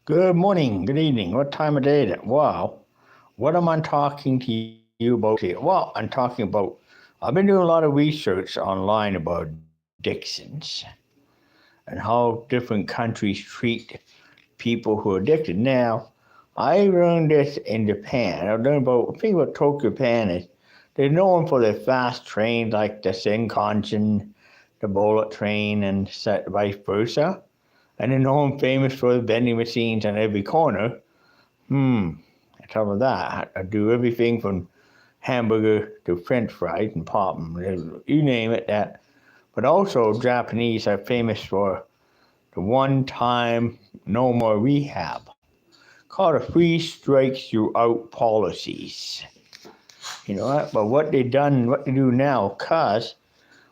Good morning, good evening. What time of day is it? Wow. What am I talking to you about here? Well, I've been doing a lot of research online about addictions and how different countries treat people who are addicted. Now, I learned this in Japan. I learned about, the thing about Tokyo, Japan is they're known for their fast trains like the Shinkansen, the bullet train, and vice versa. And they're known famous for the vending machines on every corner. I tell you that. I do everything from hamburger to French fries and pop 'em. You name it. That. But also, Japanese are famous for the one-time no more rehab, called a three strikes you out policies. You know what? But what they do now, cause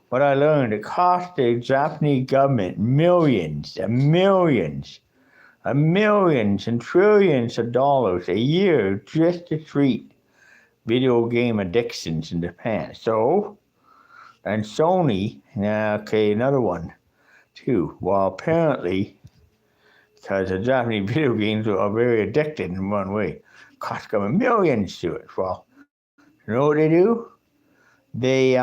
what I learned, it cost the Japanese government millions and millions and trillions of dollars a year just to treat video game addictions in Japan. So, and Sony, okay, another one too. Well, apparently, because the Japanese video games are very addicted in one way, cost government millions to it. Well, you know what they do? They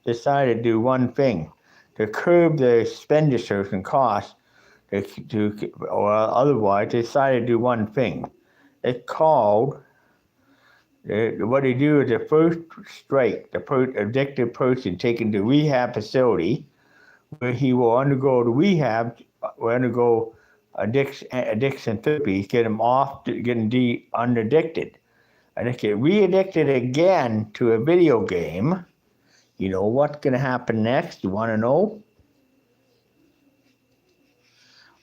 decided to do one thing to curb the expenditures and costs. Or otherwise, they decided to do one thing. It's called what they do is the first strike, the addicted person taken to rehab facility, where he will undergo the rehab, will undergo addiction therapy, get him off, get him unaddicted. And if get re-addicted again to a video game, you know what's going to happen next? You want to know?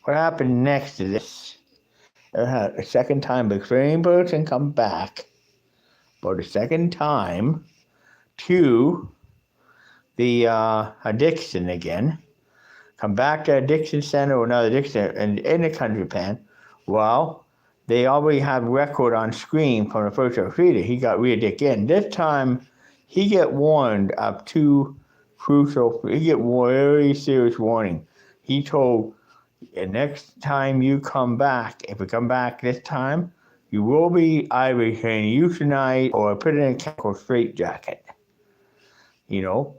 What happened next is this. The second time the same person come back for the second time to the addiction again, come back to addiction center or another addiction center in the country Japan. Well, they already have record on screen from the first treated. He got re-addicted again. This time, he get warned of two crucial. He get very serious warning. He told, the next time you come back, if you come back this time, you will be either euthanized or put in a chemical straitjacket. You know,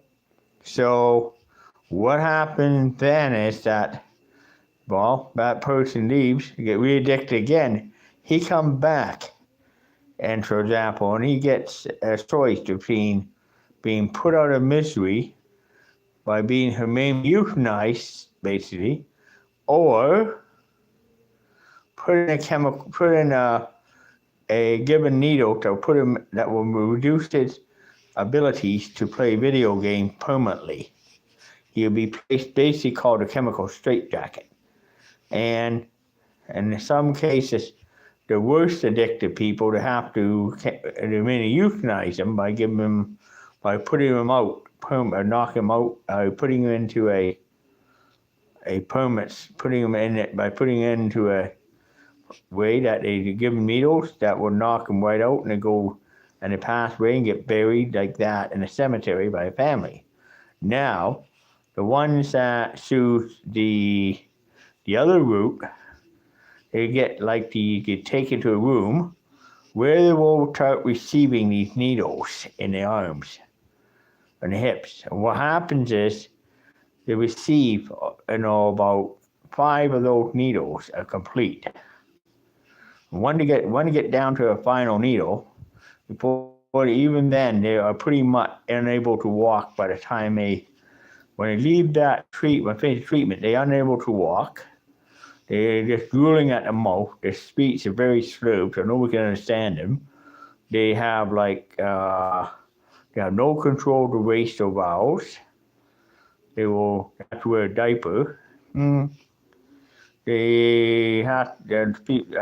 so what happens then is that, well, that person leaves, get re-addicted again. He comes back, and for example, and he gets a choice between being put out of misery by being euthanized, basically, or put in a given needle to put him that will reduce his abilities to play video games permanently. He'll be placed, basically called a chemical straitjacket. And in some cases, the worst addicted people, they have to really euthanize them by putting them out, knock them out, putting them into a permit, putting them in it by putting it into a way that they give them needles that will knock them right out, and they pass away and get buried like that in a cemetery by a family. Now, the ones that choose the other route, they get taken to a room where they will start receiving these needles in the arms and the hips. And what happens is they receive, about 5 of those needles are complete. When to get down to a final needle, before even then they are pretty much unable to walk by the time when they leave that finish treatment, they're unable to walk. They're just drooling at the mouth. Their speech is very slow, so nobody can understand them. They have they have no control of the waist or bowels. They will have to wear a diaper. They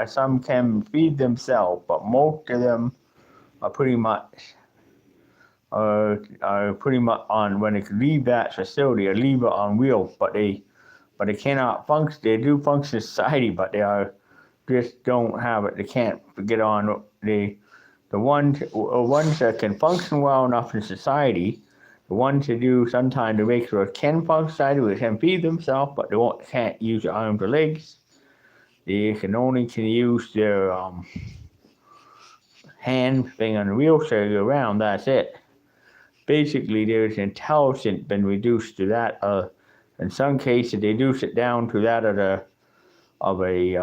some can feed themselves, but most of them are pretty much on, when they leave that facility, or leave it on wheels, but they cannot function. They do function in society, but they just don't have it. They can't get on. The ones that can function well enough in society, the ones to do sometimes to make sure it can function in society, they can feed themselves, but they can't use their arms or legs. they can use their hand thing on the wheelchair to go around. That's it. Basically, there's intelligence been reduced to that. In some cases, they reduce it down to that of a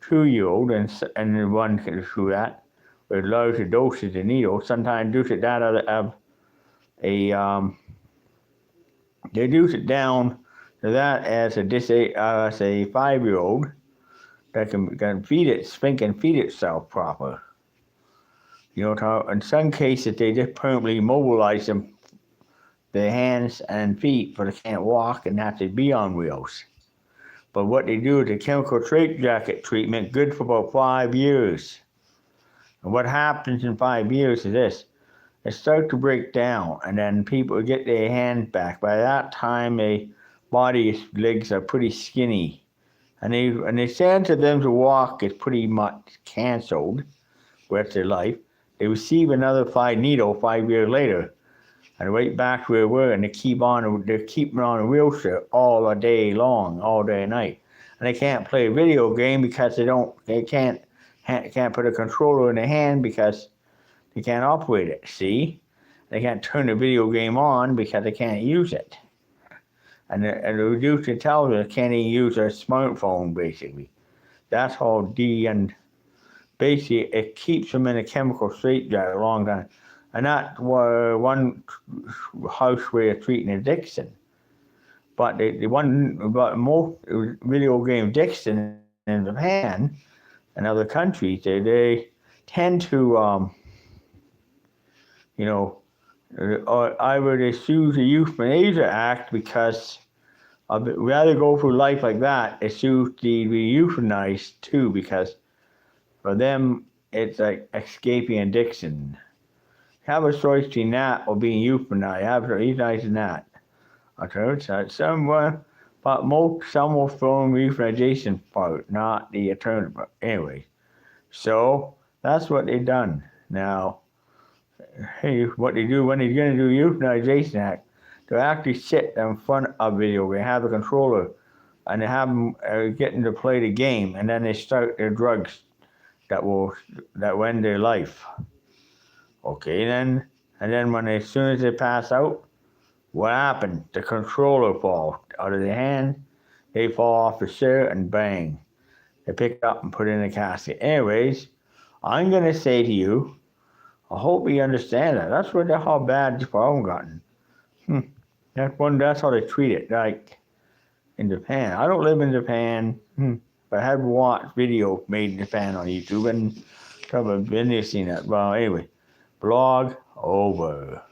2-year-old, and one can do that with larger doses of needles. Sometimes reduce it down of a they reduce it down to that as a 5-year-old that can feed itself proper. You know, in some cases they just permanently immobilize them, their hands and feet, for they can't walk and have to be on wheels. But what they do is a chemical straitjacket treatment, good for about 5 years. And what happens in 5 years is this: they start to break down, and then people get their hands back. By that time, their legs are pretty skinny, and the chance of them to walk is pretty much canceled with their life. They receive another 5 years later, and right back where they were, and they're keeping on a wheelchair all day long, all day and night. And they can't play a video game because they can't put a controller in their hand because they can't operate it. See, they can't turn the video game on because they can't use it. And the reduced intelligence can't even use their smartphone. Basically, that's all and basically it keeps them in a chemical straitjacket a long time. And that's one house way of treating addiction. But most video game addiction in Japan and other countries, they tend to, either they sue the Euthanasia Act because rather go through life like that, they sue to be euthanized too, because for them it's like escaping addiction. Have a choice between that or being euthanized. Have a euthanizing that. Okay, some will throw in the euthanization part, not the alternative part. Anyway, so that's what they've done. Now, hey, what they do when they're going to do euthanization act, they'll actually sit in front of video game, have a controller, and they have them getting to play the game, and then they start their drugs that will end their life. Okay, then, and then as soon as they pass out, what happened? The controller falls out of their hand, they fall off the chair, and bang, they pick it up and put it in a casket. Anyways, I'm going to say to you, I hope you understand that. That's how bad this problem gotten. That's how they treat it, like in Japan. I don't live in Japan, but I have watched video made in Japan on YouTube, and I've been seeing that. Well, anyway, blog over.